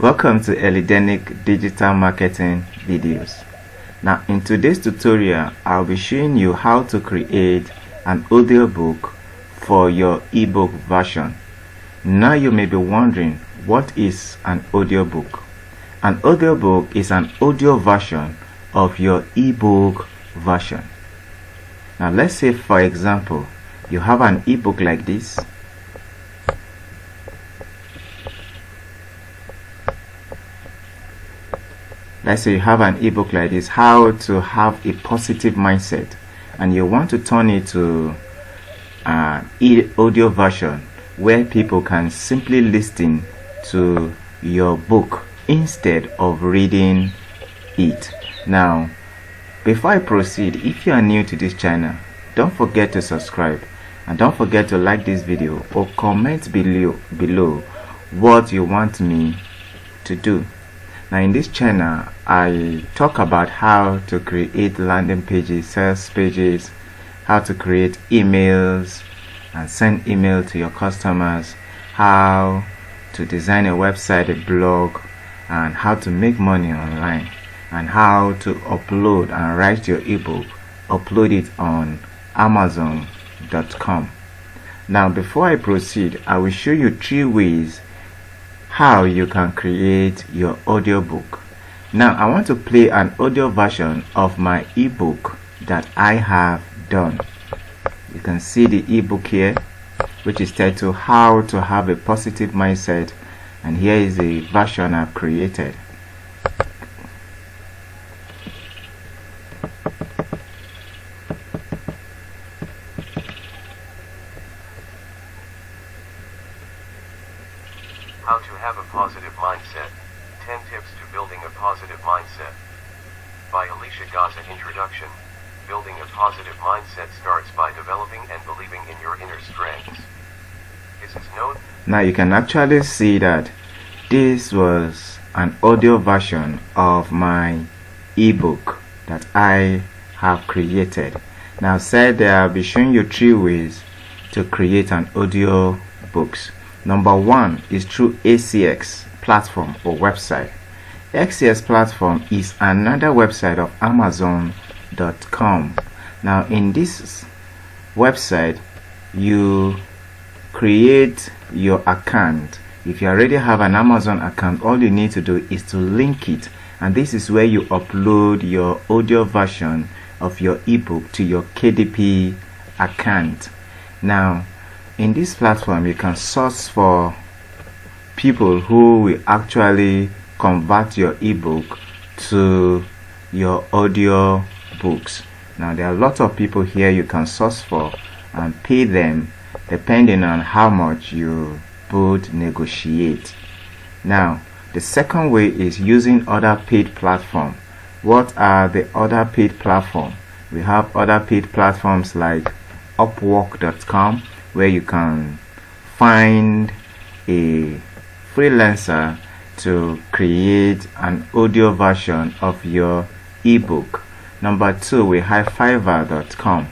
Welcome to Elidenic Digital Marketing Videos. Now in today's tutorial, I'll be showing you how to create an audiobook for your ebook version. Now you may be wondering, what is an audiobook? An audiobook is an audio version of your ebook version. Now let's say, for example, you have an ebook like this. Let's say you have an ebook like this, how to have a positive mindset, and you want to turn it to an audio version where people can simply listen to your book instead of reading it. Now, before I proceed, if you are new to this channel, don't forget to subscribe and don't forget to like this video or comment below what you want me to do. Now in this channel, I talk about how to create landing pages, sales pages, how to create emails and send email to your customers, how to design a website, a blog, and how to make money online, and how to upload and write your ebook, upload it on Amazon.com. Now before I proceed, I will show you 3 ways how you can create your audiobook. Now I want to play an audio version of my ebook that I have done. You can see the ebook here, which is titled How to Have a Positive Mindset, and here is the version I've created. How to have a positive mindset. 10 tips to building a positive mindset. By Alicia Gaza. Introduction. Building a positive mindset starts by developing and believing in your inner strengths. This is known. Now you can actually see that this was an audio version of my ebook that I have created. Now said I'll be showing you 3 ways to create an audio books. Number 1 is through ACX platform or website. ACX platform is another website of Amazon.com. Now in this website, you create your account. If you already have an Amazon account, all you need to do is to link it, and this is where you upload your audio version of your ebook to your KDP account. Now in this platform, you can source for people who will actually convert your ebook to your audio books. Now there are a lot of people here you can source for and pay them depending on how much you would negotiate. Now the second way is using other paid platforms. What are the other paid platforms? We have other paid platforms like Upwork.com, where you can find a freelancer to create an audio version of your ebook. Number 2, we have Fiverr.com.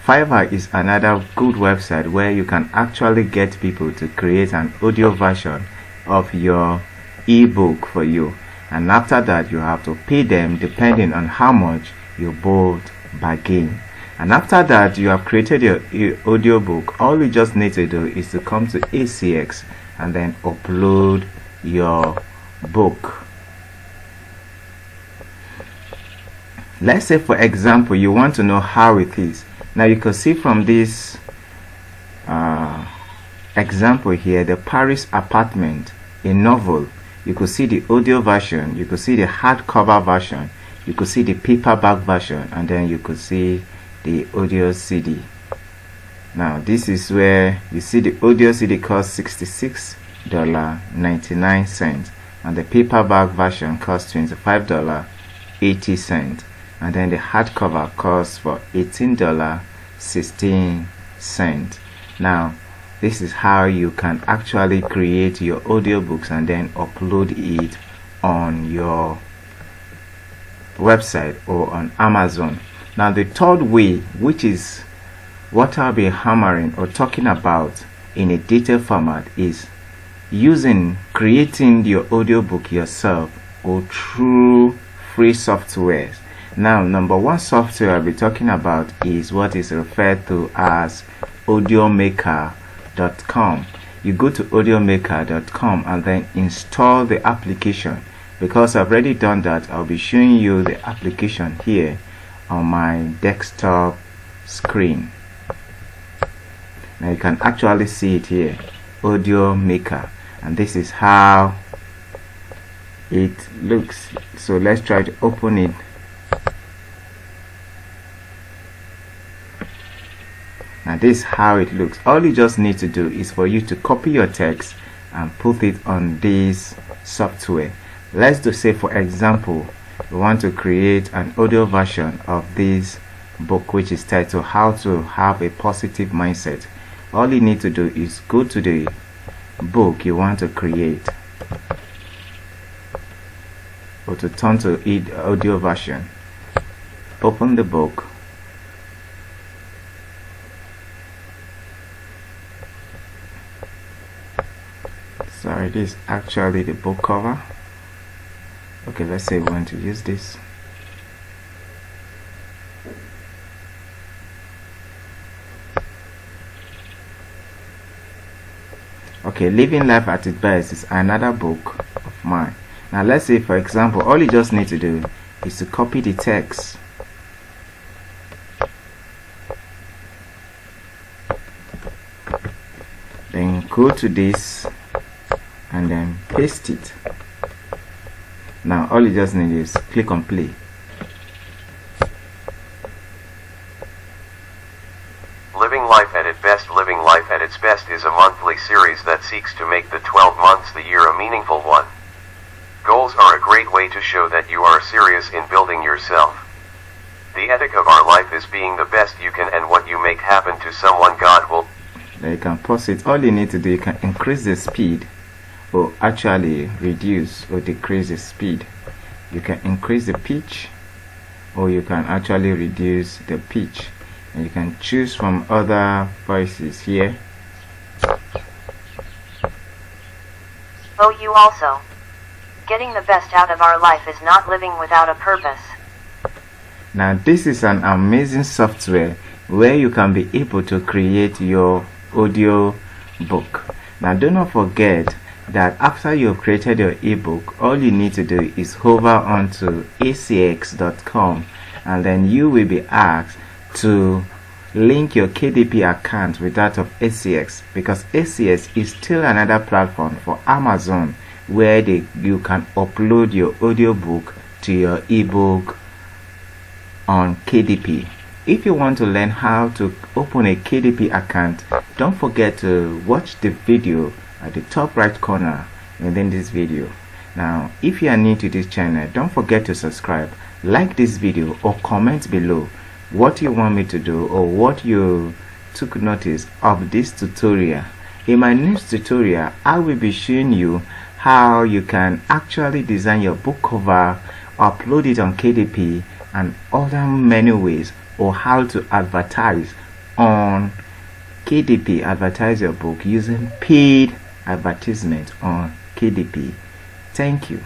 Fiverr is another good website where you can actually get people to create an audio version of your ebook for you, and after that you have to pay them depending on how much you both bargain. And after that you have created your audiobook, all you just need to do is to come to ACX and then upload your book. Let's say, for example, you want to know how it is. Now you can see from this example here, the Paris Apartment, a novel. You could see the audio version, you could see the hardcover version, you could see the paperback version, and then you could see the audio CD. Now this is where you see the audio CD costs $66.99, and the paperback version costs $25.80, and then the hardcover costs for $18.16. Now this is how you can actually create your audiobooks and then upload it on your website or on Amazon. Now the third way, which is what I'll be hammering or talking about in a detailed format, is creating your audiobook yourself or through free softwares. Now, number one software I'll be talking about is what is referred to as audiomaker.com. You go to audiomaker.com and then install the application. Because I've already done that, I'll be showing you the application here on my desktop screen. Now you can actually see it here, Audiomaker, and this is how it looks. So let's try to open it. Now this is how it looks. All you just need to do is for you to copy your text and put it on this software. Let's just say, for example, we want to create an audio version of this book, which is titled How to Have a Positive Mindset. All you need to do is go to the book you want to create, or to turn to the audio version. Open the book. Sorry, this is actually the book cover. Okay, let's say we want to use this. Okay, Living Life at its Best is another book of mine. Now let's say, for example, all you just need to do is to copy the text. Then go to this and then paste it. Now all you just need is click on play. Living Life at its Best. Living Life at its Best is a monthly series that seeks to make the 12 months the year a meaningful one. Goals are a great way to show that you are serious in building yourself. The ethic of our life is being the best you can, and what you make happen to someone God will. Now you can pause it. All you need to do, you can increase the speed or actually reduce or decrease the speed. You can increase the pitch or you can actually reduce the pitch, and you can choose from other voices here. Oh, you also. Getting the best out of our life is not living without a purpose. Now this is an amazing software where you can be able to create your audio book. Now do not forget that after you've created your ebook, all you need to do is hover onto acx.com, and then you will be asked to link your KDP account with that of ACX, because ACX is still another platform for Amazon where you can upload your audiobook to your ebook on KDP. If you want to learn how to open a KDP account, don't forget to watch the video at the top right corner within this video. Now, if you are new to this channel, don't forget to subscribe, like this video, or comment below what you want me to do or what you took notice of this tutorial. In my next tutorial, I will be showing you how you can actually design your book cover, upload it on KDP, and other many ways, or how to advertise on KDP, advertise your book using paid advertisement on KDP. Thank you.